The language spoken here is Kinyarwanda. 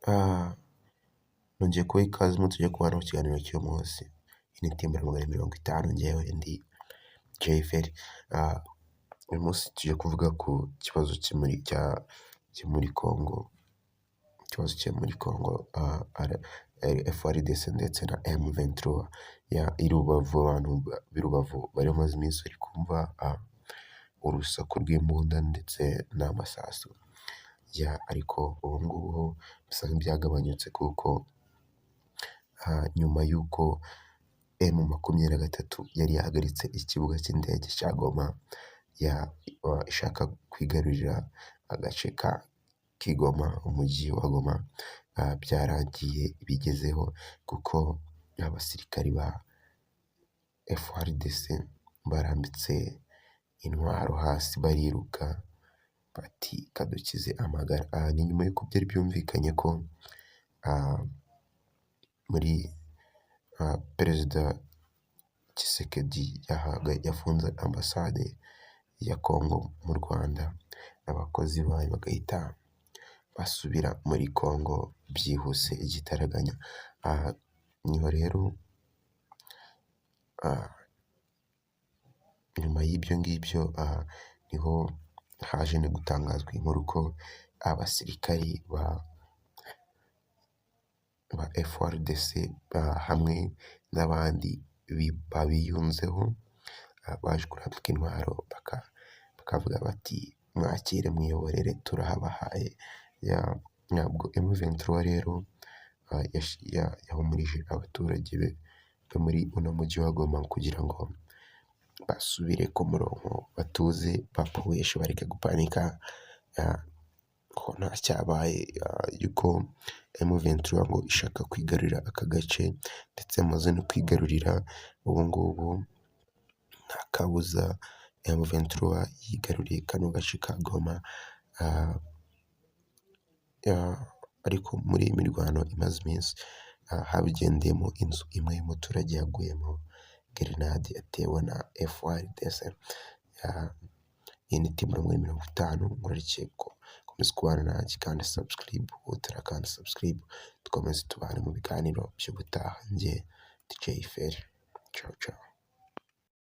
Ah, nongeye kubaha ikaze tujye kubana mu kiganiro cy'uyu munsi. Iyi ni Timbara 50, njyewe ndi Jay Ferry. Uyu munsi tujye kuvuga ku kibazo cyo muri Congo, ikibazo cyo muri Congo, FARDC ndetse na M23 i Rubavu. Abantu b'i Rubavu bari bamaze iminsi bari kumva urusaku rw'imbunda ndetse n'amasasu, ariko ubu ngubu bisa nk'ibyagabanyutse kuko nyuma y'uko M23 yari yahagaritse ikibuga cy'indege cya Goma, ishaka kwigarurira agace k'i Goma, umujyi wa Goma, byarangiye bigezeho kuko abasirikari ba FARDC barambitse intwaro hasi bariruka bati kadukize amagara. Ni nyuma y'uko byari byumvikanye ko muri Perezida Tshisekedi yafunze ambasade ya Congo mu Rwanda, abakozi bayo bagahita basubira muri Congo byihuse igitaraganya. Niho rero nyuma y'ibyo ngibyo niho haje no gutangazwa inkuru ko abasirikari ba FARDC hamwe n'abandi babiyunzeho baje kurambika intwaro bakavuga bati mwakire mwiyoborere turahabahaye. Ntabwo M23 rero yahumurije abaturage bo muri uno mujyi wa Goma kugira ngo basubire ku murongo, batuze, bapuweshe, bareke gupanika ko nta cyabaye, yuko M23 ngo ishaka kwigarurira aka gace ndetse amaze no kwigarurira. Ubu ngubu nta kabuza M23 yigaruriye kano gace ka Goma, ariko muri iyi mirwano imaze iminsi habigendeyemo inzu imwe y'umuturage yaguyemo gerenade yatewe na FARDC. Iyi ni Timbara 50, nkurarikiye ko komeza kubana nanjye kandi subscribe, utarakanda subscribe, dukomeze tubane mu biganiro by'ubutaha. Njye ndi Jay Ferry, ciao ciao.